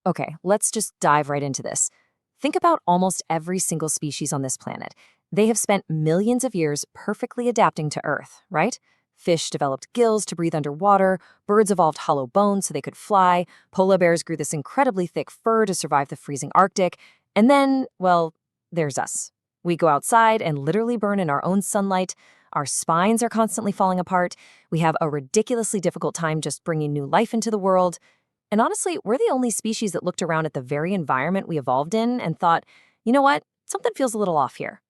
Okay, let's just dive right into this. Think about almost every single species on this planet. They have spent millions of years perfectly adapting to Earth, right? Fish developed gills to breathe underwater, birds evolved hollow bones so they could fly, polar bears grew this incredibly thick fur to survive the freezing Arctic, and then, well, there's us. We go outside and literally burn in our own sunlight. Our spines are constantly falling apart. We have a ridiculously difficult time just bringing new life into the world. And honestly, we're the only species that looked around at the very environment we evolved in and thought, you know what, something feels a little off here.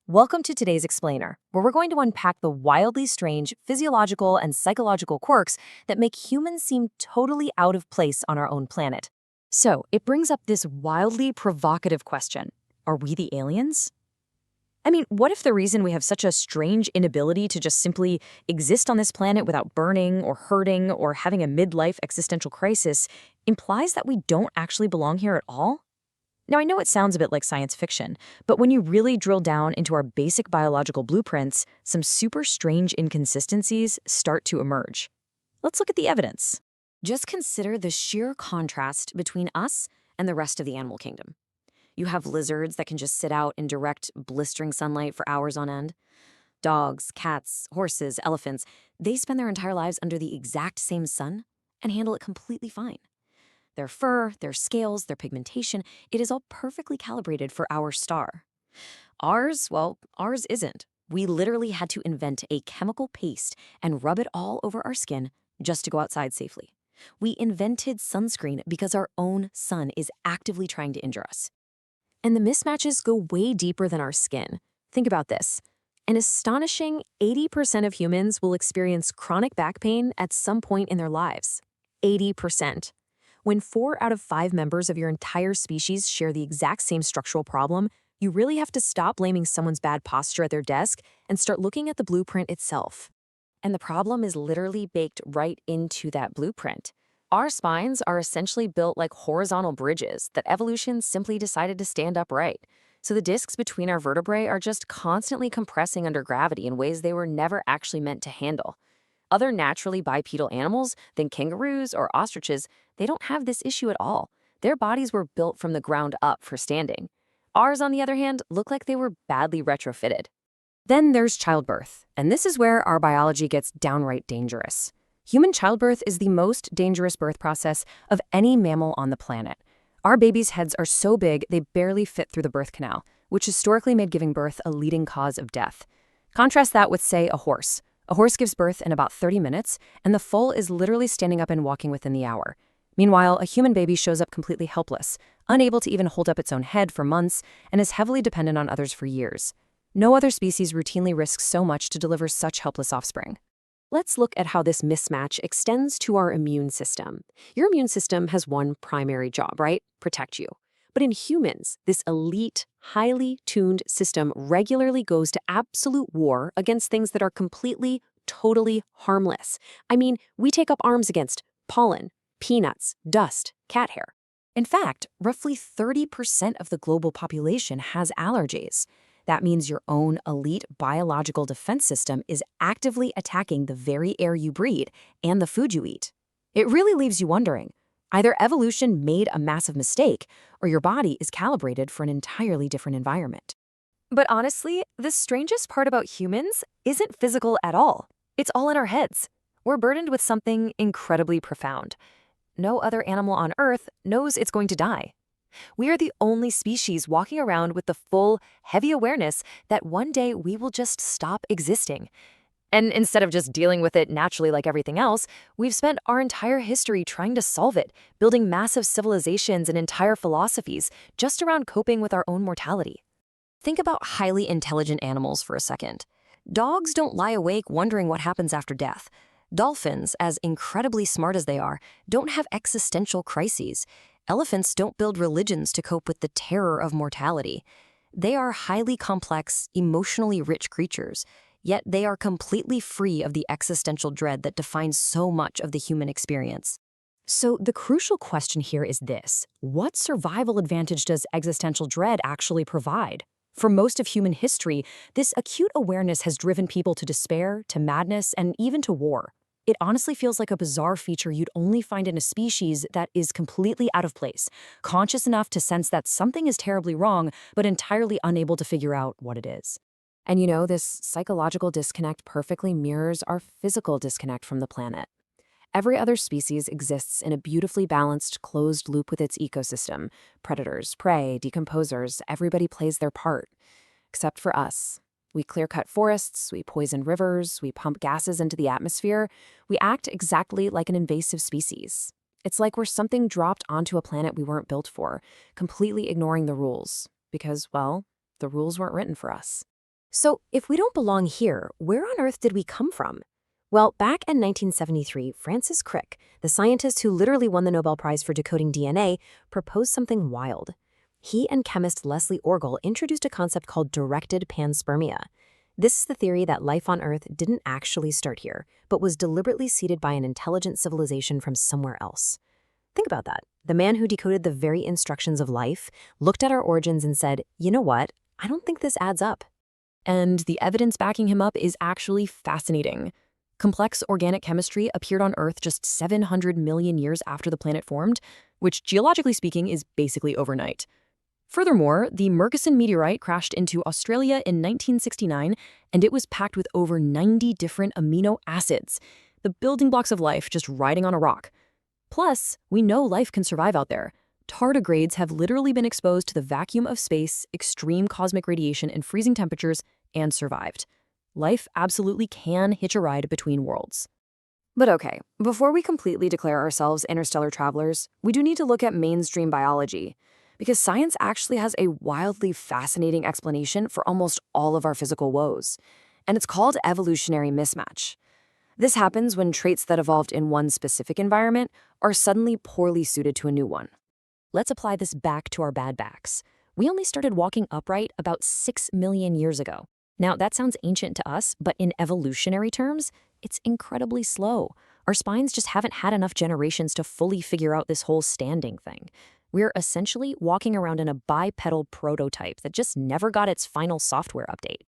Welcome to today's Explainer, where we're going to unpack the wildly strange physiological and psychological quirks that make humans seem totally out of place on our own planet. So, it brings up this wildly provocative question. Are we the aliens? I mean, what if the reason we have such a strange inability to just simply exist on this planet without burning or hurting or having a midlife existential crisis implies that we don't actually belong here at all? Now, I know it sounds a bit like science fiction, but when you really drill down into our basic biological blueprints, some super strange inconsistencies start to emerge. Let's look at the evidence. Just consider the sheer contrast between us and the rest of the animal kingdom. You have lizards that can just sit out in direct, blistering sunlight for hours on end. Dogs, cats, horses, elephants, they spend their entire lives under the exact same sun and handle it completely fine. Their fur, their scales, their pigmentation, it is all perfectly calibrated for our star. Ours, well, ours isn't. We literally had to invent a chemical paste and rub it all over our skin just to go outside safely. We invented sunscreen because our own sun is actively trying to injure us. And the mismatches go way deeper than our skin. Think about this. An astonishing 80% of humans will experience chronic back pain at some point in their lives. 80%. When 4 out of 5 members of your entire species share the exact same structural problem, you really have to stop blaming someone's bad posture at their desk and start looking at the blueprint itself. And the problem is literally baked right into that blueprint. Our spines are essentially built like horizontal bridges that evolution simply decided to stand upright. So the discs between our vertebrae are just constantly compressing under gravity in ways they were never actually meant to handle. Other naturally bipedal animals, than kangaroos or ostriches, they don't have this issue at all. Their bodies were built from the ground up for standing. Ours, on the other hand, look like they were badly retrofitted. Then there's childbirth, and this is where our biology gets downright dangerous. Human childbirth is the most dangerous birth process of any mammal on the planet. Our babies' heads are so big they barely fit through the birth canal, which historically made giving birth a leading cause of death. Contrast that with, say, a horse. A horse gives birth in about 30 minutes, and the foal is literally standing up and walking within the hour. Meanwhile, a human baby shows up completely helpless, unable to even hold up its own head for months, and is heavily dependent on others for years. No other species routinely risks so much to deliver such helpless offspring. Let's look at how this mismatch extends to our immune system. Your immune system has one primary job, right? Protect you. But in humans, this elite, highly tuned system regularly goes to absolute war against things that are completely, totally harmless. I mean, we take up arms against pollen, peanuts, dust, cat hair. In fact, roughly 30% of the global population has allergies. That means your own elite biological defense system is actively attacking the very air you breathe and the food you eat. It really leaves you wondering. Either evolution made a massive mistake, or your body is calibrated for an entirely different environment. But honestly, the strangest part about humans isn't physical at all. It's all in our heads. We're burdened with something incredibly profound. No other animal on Earth knows it's going to die. We are the only species walking around with the full, heavy awareness that one day we will just stop existing. And instead of just dealing with it naturally like everything else, we've spent our entire history trying to solve it, building massive civilizations and entire philosophies just around coping with our own mortality. Think about highly intelligent animals for a second. Dogs don't lie awake wondering what happens after death. Dolphins, as incredibly smart as they are, don't have existential crises. Elephants don't build religions to cope with the terror of mortality. They are highly complex, emotionally rich creatures, yet they are completely free of the existential dread that defines so much of the human experience. So the crucial question here is this: what survival advantage does existential dread actually provide? For most of human history, this acute awareness has driven people to despair, to madness, and even to war. It honestly feels like a bizarre feature you'd only find in a species that is completely out of place, conscious enough to sense that something is terribly wrong, but entirely unable to figure out what it is. And this psychological disconnect perfectly mirrors our physical disconnect from the planet. Every other species exists in a beautifully balanced, closed loop with its ecosystem. Predators, prey, decomposers, everybody plays their part. Except for us. We clear-cut forests, we poison rivers, we pump gases into the atmosphere. We act exactly like an invasive species. It's like we're something dropped onto a planet we weren't built for, completely ignoring the rules. Because, well, the rules weren't written for us. So, if we don't belong here, where on earth did we come from? Well, back in 1973, Francis Crick, the scientist who literally won the Nobel Prize for decoding DNA, proposed something wild. He and chemist Leslie Orgel introduced a concept called directed panspermia. This is the theory that life on Earth didn't actually start here, but was deliberately seeded by an intelligent civilization from somewhere else. Think about that. The man who decoded the very instructions of life looked at our origins and said, you know what? I don't think this adds up. And the evidence backing him up is actually fascinating. Complex organic chemistry appeared on Earth just 700 million years after the planet formed, which geologically speaking is basically overnight. Furthermore, the Murchison meteorite crashed into Australia in 1969, and it was packed with over 90 different amino acids, the building blocks of life just riding on a rock. Plus, we know life can survive out there. Tardigrades have literally been exposed to the vacuum of space, extreme cosmic radiation, and freezing temperatures, and survived. Life absolutely can hitch a ride between worlds. But okay, before we completely declare ourselves interstellar travelers, we do need to look at mainstream biology, because science actually has a wildly fascinating explanation for almost all of our physical woes, and it's called evolutionary mismatch. This happens when traits that evolved in one specific environment are suddenly poorly suited to a new one. Let's apply this back to our bad backs. We only started walking upright about 6 million years ago. Now, that sounds ancient to us, but in evolutionary terms, it's incredibly slow. Our spines just haven't had enough generations to fully figure out this whole standing thing. We're essentially walking around in a bipedal prototype that just never got its final software update.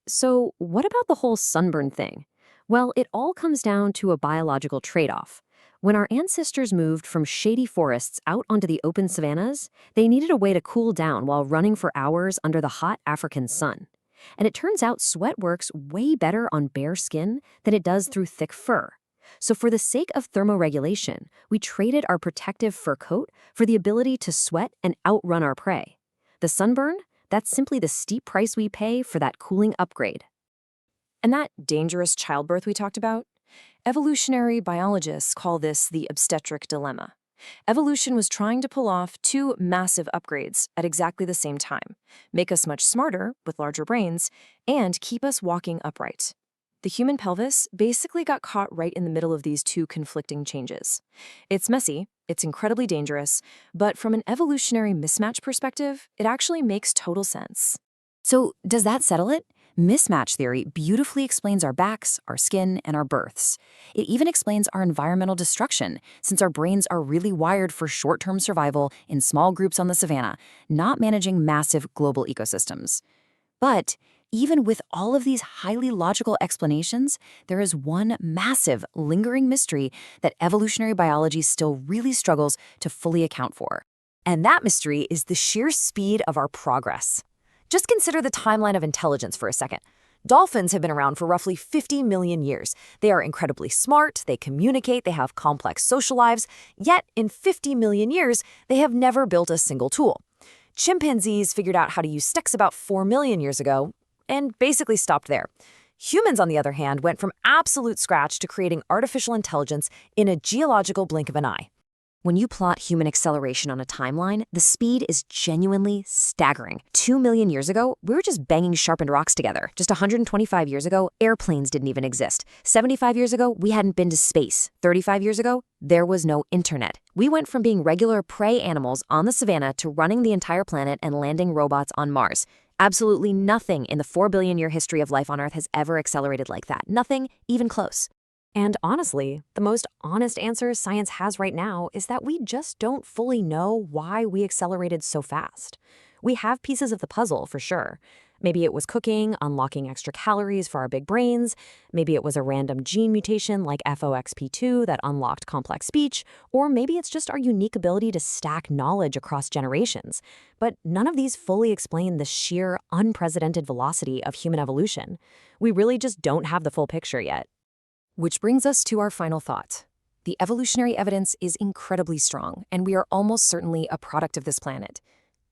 So, what about the whole sunburn thing? Well, it all comes down to a biological trade-off. When our ancestors moved from shady forests out onto the open savannas, they needed a way to cool down while running for hours under the hot African sun. And it turns out sweat works way better on bare skin than it does through thick fur. So for the sake of thermoregulation, we traded our protective fur coat for the ability to sweat and outrun our prey. The sunburn, that's simply the steep price we pay for that cooling upgrade. And that dangerous childbirth we talked about? Evolutionary biologists call this the obstetric dilemma. Evolution was trying to pull off two massive upgrades at exactly the same time, make us much smarter with larger brains, and keep us walking upright. The human pelvis basically got caught right in the middle of these two conflicting changes. It's messy, it's incredibly dangerous, but from an evolutionary mismatch perspective, it actually makes total sense. So, does that settle it? Mismatch theory beautifully explains our backs, our skin, and our births. It even explains our environmental destruction, since our brains are really wired for short-term survival in small groups on the savanna, not managing massive global ecosystems. But even with all of these highly logical explanations, there is one massive, lingering mystery that evolutionary biology still really struggles to fully account for. And that mystery is the sheer speed of our progress. Just consider the timeline of intelligence for a second. Dolphins have been around for roughly 50 million years. They are incredibly smart, they communicate, they have complex social lives, yet in 50 million years, they have never built a single tool. Chimpanzees figured out how to use sticks about 4 million years ago, and basically stopped there. Humans, on the other hand, went from absolute scratch to creating artificial intelligence in a geological blink of an eye. When you plot human acceleration on a timeline, the speed is genuinely staggering. 2 million years ago, we were just banging sharpened rocks together. Just 125 years ago, airplanes didn't even exist. 75 years ago, we hadn't been to space. 35 years ago, there was no internet. We went from being regular prey animals on the savannah to running the entire planet and landing robots on Mars. Absolutely nothing in the 4 billion year history of life on Earth has ever accelerated like that. Nothing even close. And honestly, the most honest answer science has right now is that we just don't fully know why we accelerated so fast. We have pieces of the puzzle, for sure. Maybe it was cooking, unlocking extra calories for our big brains. Maybe it was a random gene mutation like FOXP2 that unlocked complex speech. Or maybe it's just our unique ability to stack knowledge across generations. But none of these fully explain the sheer, unprecedented velocity of human evolution. We really just don't have the full picture yet. Which brings us to our final thought. The evolutionary evidence is incredibly strong, and we are almost certainly a product of this planet.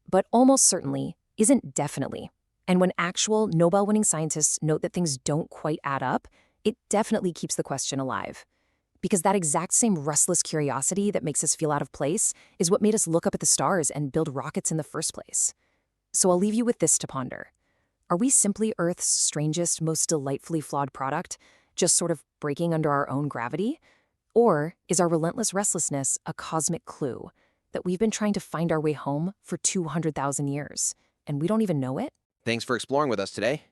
But almost certainly isn't definitely. And when actual Nobel-winning scientists note that things don't quite add up, it definitely keeps the question alive. Because that exact same restless curiosity that makes us feel out of place is what made us look up at the stars and build rockets in the first place. So I'll leave you with this to ponder. Are we simply Earth's strangest, most delightfully flawed product, just sort of breaking under our own gravity? Or is our relentless restlessness a cosmic clue that we've been trying to find our way home for 200,000 years, and we don't even know it? Thanks for exploring with us today.